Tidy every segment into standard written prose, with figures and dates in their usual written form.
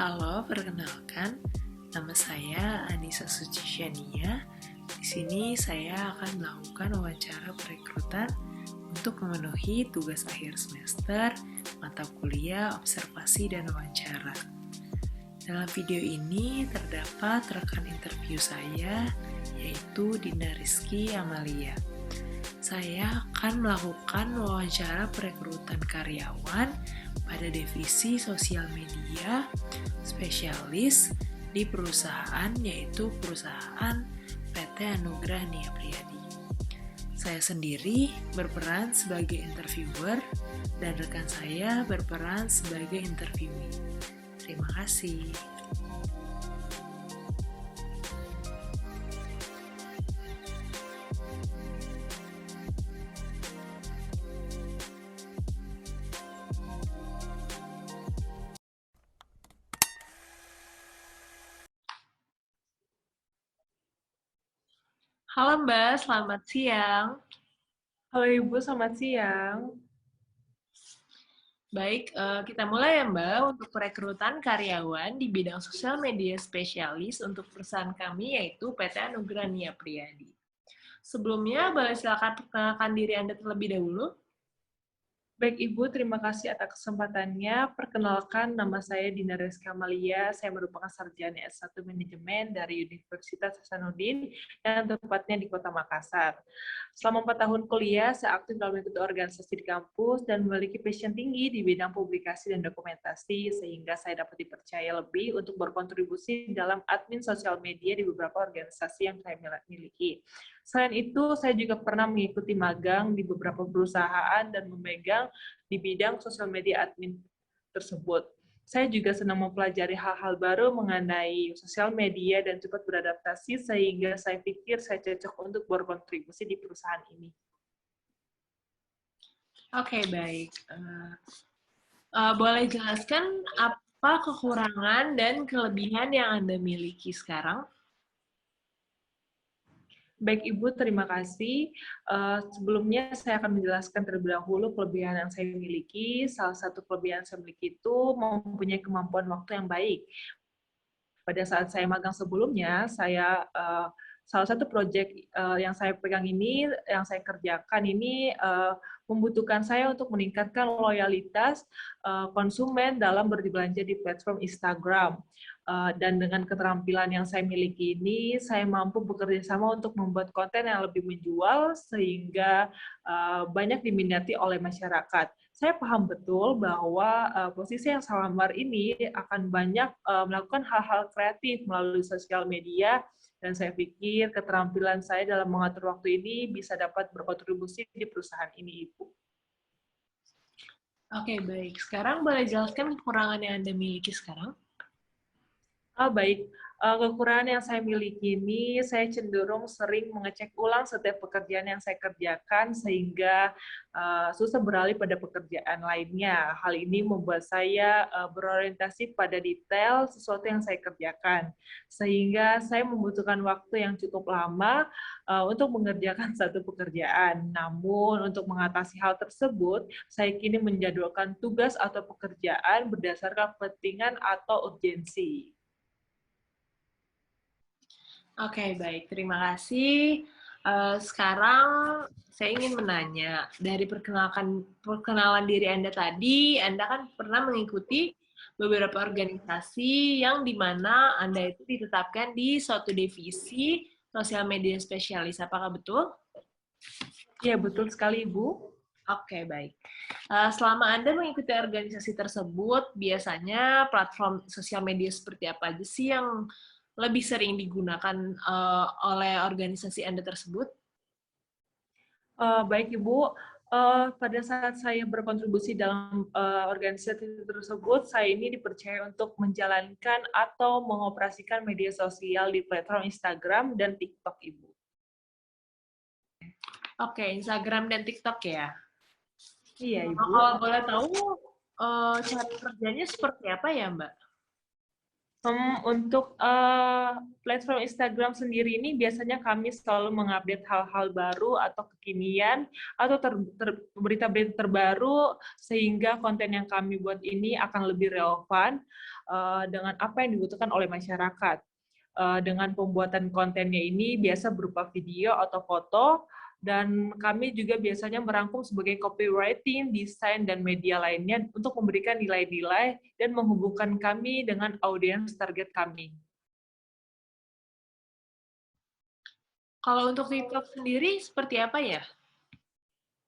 Halo, perkenalkan, nama saya Anissa Sucisyania. Di sini saya akan melakukan wawancara perekrutan untuk memenuhi tugas akhir semester, mata kuliah, observasi, dan wawancara. Dalam video ini terdapat rekan interview saya, yaitu Dina Rizky Amalia. Saya akan melakukan wawancara perekrutan karyawan pada divisi sosial media spesialis di perusahaan, yaitu perusahaan PT Anugrah Nia Priadi. Saya sendiri berperan sebagai interviewer dan rekan saya berperan sebagai interviewee. Terima kasih. Halo Mbak, selamat siang. Halo Ibu, selamat siang. Baik, kita mulai ya Mbak untuk perekrutan karyawan di bidang sosial media spesialis untuk perusahaan kami, yaitu PT Anugrah Nia Priadi. Sebelumnya, boleh silakan perkenalkan diri Anda terlebih dahulu. Baik Ibu, terima kasih atas kesempatannya. Perkenalkan, nama saya Dina Rizky Amalia. Saya merupakan sarjana S1 Manajemen dari Universitas Hasanuddin yang tepatnya di Kota Makassar. Selama 4 tahun kuliah, saya aktif dalam mengikuti organisasi di kampus dan memiliki passion tinggi di bidang publikasi dan dokumentasi, sehingga saya dapat dipercaya lebih untuk berkontribusi dalam admin sosial media di beberapa organisasi yang saya miliki. Selain itu, saya juga pernah mengikuti magang di beberapa perusahaan dan memegang di bidang sosial media admin tersebut. Saya juga senang mempelajari hal-hal baru mengenai sosial media dan cepat beradaptasi, sehingga saya pikir saya cocok untuk berkontribusi di perusahaan ini. Oke, baik. Boleh jelaskan apa kekurangan dan kelebihan yang Anda miliki sekarang? Baik Ibu, terima kasih. Sebelumnya saya akan menjelaskan terlebih dahulu kelebihan yang saya miliki. Salah satu kelebihan yang saya miliki itu mempunyai kemampuan waktu yang baik. Pada saat saya magang sebelumnya, salah satu proyek yang saya pegang ini, yang saya kerjakan ini membutuhkan saya untuk meningkatkan loyalitas konsumen dalam berbelanja di platform Instagram. Dan dengan keterampilan yang saya miliki ini, saya mampu bekerja sama untuk membuat konten yang lebih menjual sehingga banyak diminati oleh masyarakat. Saya paham betul bahwa posisi yang saya lamar ini akan banyak melakukan hal-hal kreatif melalui sosial media, dan saya pikir keterampilan saya dalam mengatur waktu ini bisa dapat berkontribusi di perusahaan ini, Ibu. Oke, baik. Sekarang boleh jelaskan kekurangan yang Anda miliki sekarang? Baik. Kekurangan yang saya miliki ini, saya cenderung sering mengecek ulang setiap pekerjaan yang saya kerjakan, sehingga susah beralih pada pekerjaan lainnya. Hal ini membuat saya berorientasi pada detail sesuatu yang saya kerjakan, sehingga saya membutuhkan waktu yang cukup lama untuk mengerjakan satu pekerjaan. Namun, untuk mengatasi hal tersebut, saya kini menjadwalkan tugas atau pekerjaan berdasarkan kepentingan atau urgensi. Oke, baik. Terima kasih. Sekarang saya ingin menanya, dari perkenalan diri Anda tadi, Anda kan pernah mengikuti beberapa organisasi yang di mana Anda itu ditetapkan di suatu divisi sosial media spesialis. Apakah betul? Ya, betul sekali, Ibu. Oke, baik. Selama Anda mengikuti organisasi tersebut, biasanya platform sosial media seperti apa aja sih yang lebih sering digunakan oleh organisasi Anda tersebut? Baik Ibu, pada saat saya berkontribusi dalam organisasi tersebut, saya ini dipercaya untuk menjalankan atau mengoperasikan media sosial di platform Instagram dan TikTok, Ibu. Oke, Instagram dan TikTok ya. Iya, Nah, Ibu. kalau boleh tahu, cara kerjanya seperti apa ya, Mbak? Untuk platform Instagram sendiri ini biasanya kami selalu mengupdate hal-hal baru atau kekinian atau berita-berita terbaru sehingga konten yang kami buat ini akan lebih relevan dengan apa yang dibutuhkan oleh masyarakat. Dengan pembuatan kontennya ini biasa berupa video atau foto, dan kami juga biasanya merangkum sebagai copywriting, desain, dan media lainnya untuk memberikan nilai-nilai dan menghubungkan kami dengan audiens target kami. Kalau untuk TikTok sendiri seperti apa ya?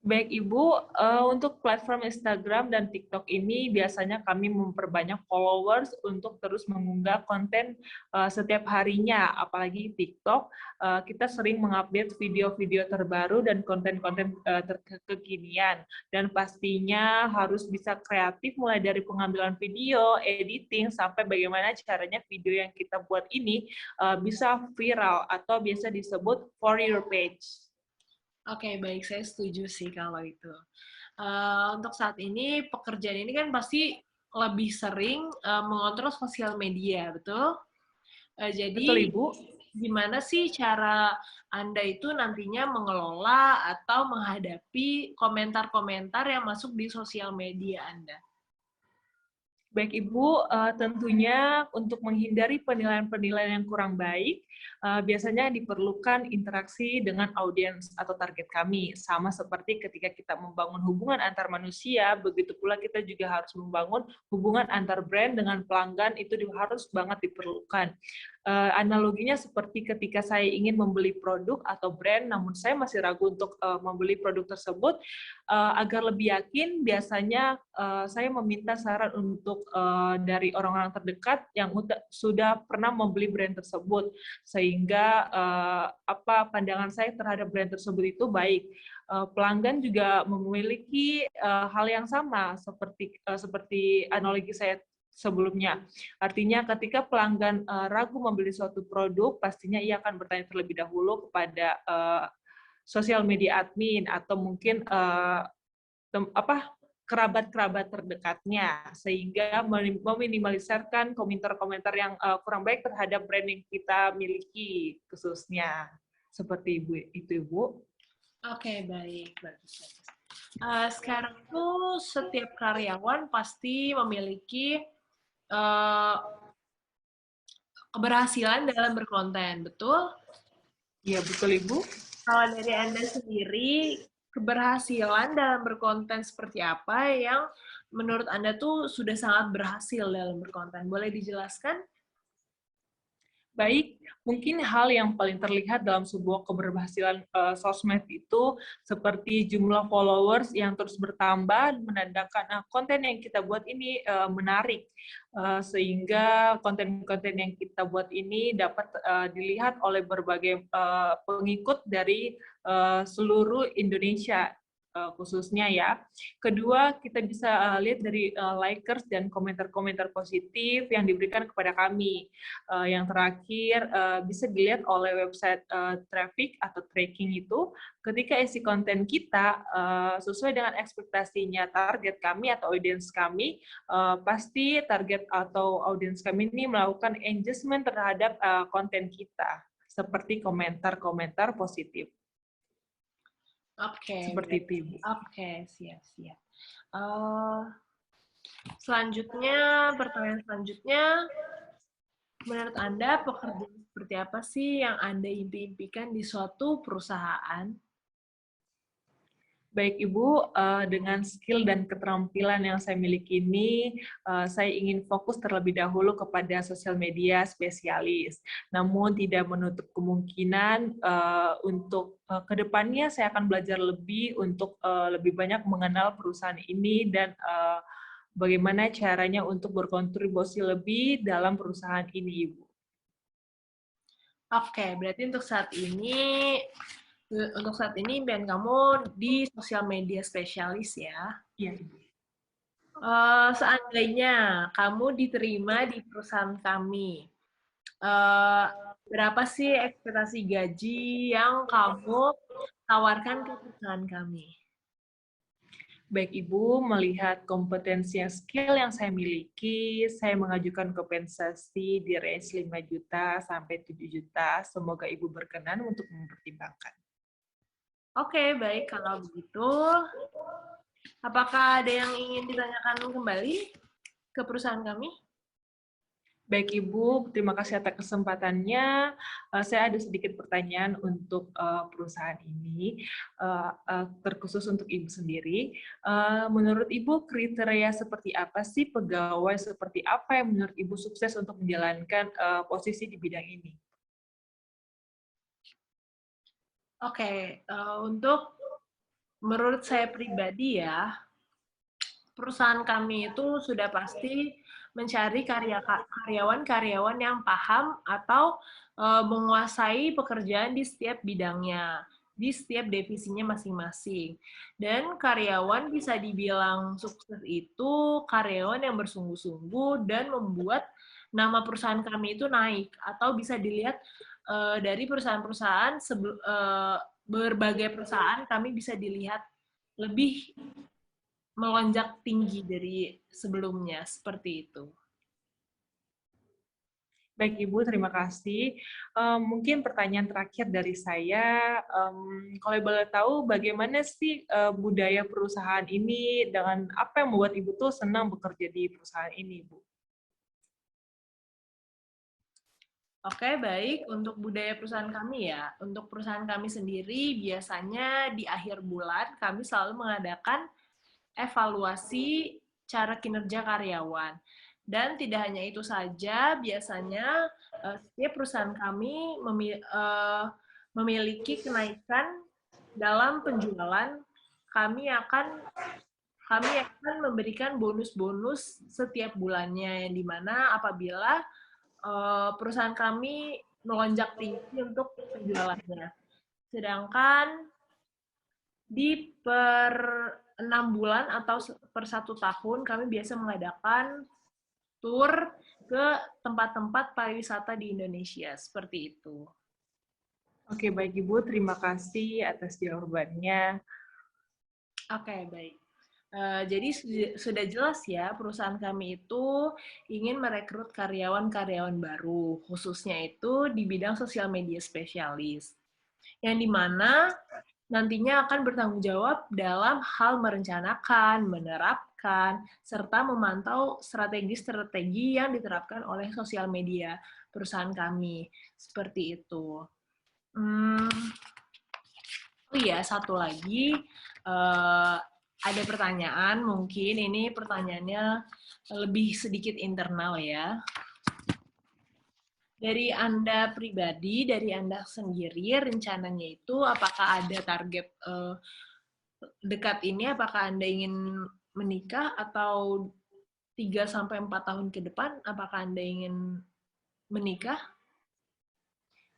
Baik Ibu, untuk platform Instagram dan TikTok ini biasanya kami memperbanyak followers untuk terus mengunggah konten setiap harinya. Apalagi TikTok, kita sering mengupdate video-video terbaru dan konten-konten kekinian. Dan pastinya harus bisa kreatif mulai dari pengambilan video, editing, sampai bagaimana caranya video yang kita buat ini bisa viral atau biasa disebut for your page. Oke, baik. Saya setuju sih kalau itu. Untuk saat ini, pekerjaan ini kan pasti lebih sering mengontrol sosial media, betul? Jadi, Betul, Ibu? gimana sih cara Anda itu nantinya mengelola atau menghadapi komentar-komentar yang masuk di sosial media Anda? Baik Ibu, tentunya untuk menghindari penilaian-penilaian yang kurang baik, biasanya diperlukan interaksi dengan audiens atau target kami. Sama seperti ketika kita membangun hubungan antar manusia, begitu pula kita juga harus membangun hubungan antar brand dengan pelanggan, itu harus banget diperlukan. Analoginya seperti ketika saya ingin membeli produk atau brand, namun saya masih ragu untuk membeli produk tersebut, agar lebih yakin, biasanya saya meminta saran untuk dari orang-orang terdekat yang sudah pernah membeli brand tersebut, sehingga pandangan saya terhadap brand tersebut itu baik. Pelanggan juga memiliki hal yang sama seperti analogi saya sebelumnya. Artinya ketika pelanggan ragu membeli suatu produk, pastinya ia akan bertanya terlebih dahulu kepada sosial media admin atau mungkin kerabat-kerabat terdekatnya, sehingga meminimalisirkan komentar-komentar yang kurang baik terhadap brand yang kita miliki khususnya. Seperti itu, Ibu. Oke, baik. Bagus. Sekarang tuh setiap karyawan pasti memiliki keberhasilan dalam berkonten, betul? Iya, betul Ibu. Kalau dari Anda sendiri, keberhasilan dalam berkonten seperti apa yang menurut Anda tuh sudah sangat berhasil dalam berkonten? Boleh dijelaskan? Baik, mungkin hal yang paling terlihat dalam sebuah keberhasilan sosmed itu seperti jumlah followers yang terus bertambah, menandakan konten yang kita buat ini menarik, sehingga konten-konten yang kita buat ini dapat dilihat oleh berbagai pengikut dari seluruh Indonesia khususnya ya. Kedua, kita bisa lihat dari likers dan komentar-komentar positif yang diberikan kepada kami. Yang terakhir, bisa dilihat oleh website traffic atau tracking itu, ketika isi konten kita sesuai dengan ekspektasinya target kami atau audiens kami, pasti target atau audiens kami ini melakukan engagement terhadap konten kita, seperti komentar-komentar positif. Oke, Seperti itu, Ibu. Oke, siap-siap. Selanjutnya, pertanyaan selanjutnya, menurut Anda pekerjaan seperti apa sih yang Anda impi-impikan di suatu perusahaan? Baik Ibu, dengan skill dan keterampilan yang saya miliki ini, saya ingin fokus terlebih dahulu kepada sosial media spesialis. Namun tidak menutup kemungkinan untuk kedepannya saya akan belajar lebih untuk lebih banyak mengenal perusahaan ini dan bagaimana caranya untuk berkontribusi lebih dalam perusahaan ini, Ibu. Oke, berarti untuk saat ini impian kamu di sosial media spesialis ya. Iya, Ibu. Seandainya kamu diterima di perusahaan kami, berapa sih ekspektasi gaji yang kamu tawarkan ke perusahaan kami? Baik Ibu, melihat kompetensi yang skill yang saya miliki, saya mengajukan kompensasi di range 5 juta sampai 7 juta. Semoga Ibu berkenan untuk mempertimbangkan. Oke, baik kalau begitu. Apakah ada yang ingin ditanyakan kembali ke perusahaan kami? Baik Ibu, terima kasih atas kesempatannya. Saya ada sedikit pertanyaan untuk perusahaan ini, terkhusus untuk Ibu sendiri. Menurut Ibu, kriteria seperti apa sih, pegawai seperti apa yang menurut Ibu sukses untuk menjalankan posisi di bidang ini? Oke, untuk menurut saya pribadi ya, perusahaan kami itu sudah pasti mencari karyawan-karyawan yang paham atau menguasai pekerjaan di setiap bidangnya, di setiap divisinya masing-masing. Dan karyawan bisa dibilang sukses itu karyawan yang bersungguh-sungguh dan membuat nama perusahaan kami itu naik, atau bisa dilihat dari perusahaan-perusahaan berbagai perusahaan kami bisa dilihat lebih melonjak tinggi dari sebelumnya, seperti itu. Baik Ibu, terima kasih. Mungkin pertanyaan terakhir dari saya, kalau boleh tahu bagaimana sih budaya perusahaan ini, dengan apa yang membuat Ibu tuh senang bekerja di perusahaan ini, Bu? Oke, baik. Untuk budaya perusahaan kami ya, untuk perusahaan kami sendiri biasanya di akhir bulan kami selalu mengadakan evaluasi cara kinerja karyawan. Dan tidak hanya itu saja, biasanya setiap perusahaan kami memiliki kenaikan dalam penjualan. Kami akan memberikan bonus-bonus setiap bulannya, yang dimana apabila perusahaan kami melonjak tinggi untuk penjualannya. Sedangkan di per 6 bulan atau per 1 tahun kami biasa mengadakan tur ke tempat-tempat pariwisata di Indonesia, seperti itu. Oke, baik Ibu, terima kasih atas jawabannya. Oke, baik. Jadi sudah jelas ya, perusahaan kami itu ingin merekrut karyawan-karyawan baru, khususnya itu di bidang sosial media spesialis, yang dimana nantinya akan bertanggung jawab dalam hal merencanakan, menerapkan, serta memantau strategi-strategi yang diterapkan oleh sosial media perusahaan kami. Seperti itu. Oh iya, satu lagi. Ada pertanyaan, mungkin ini pertanyaannya lebih sedikit internal ya. Dari Anda pribadi, dari Anda sendiri, rencananya itu apakah ada target dekat ini, apakah Anda ingin menikah, atau 3-4 tahun ke depan, apakah Anda ingin menikah?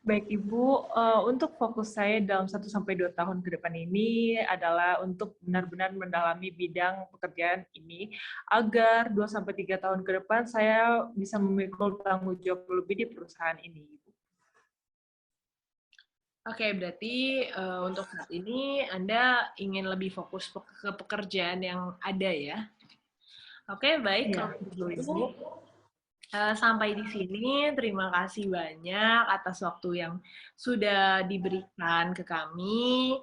Baik Ibu, untuk fokus saya dalam 1-2 tahun ke depan ini adalah untuk benar-benar mendalami bidang pekerjaan ini, agar 2-3 tahun ke depan saya bisa memikul tanggung jawab lebih di perusahaan ini, Ibu. Oke, berarti untuk saat ini Anda ingin lebih fokus ke pekerjaan yang ada ya? Oke, baik. Ya, betul Ibu. Sampai di sini, terima kasih banyak atas waktu yang sudah diberikan ke kami.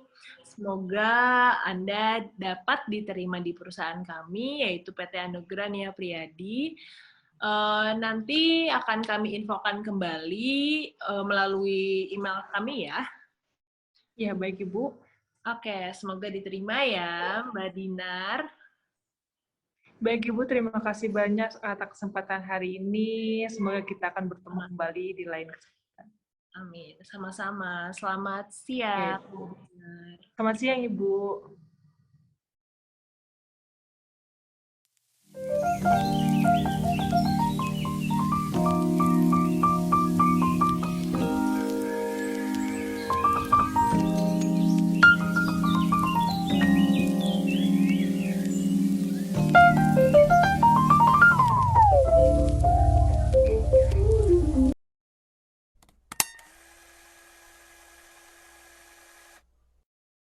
Semoga Anda dapat diterima di perusahaan kami, yaitu PT Anugerah Nia Priyadi. Nanti akan kami infokan kembali melalui email kami ya. Ya, baik Ibu. Oke, semoga diterima ya, Mbak Dinar. Baik Ibu, terima kasih banyak atas kesempatan hari ini. Semoga kita akan bertemu kembali di lain kesempatan. Amin. Sama-sama. Selamat siang. Selamat siang Ibu.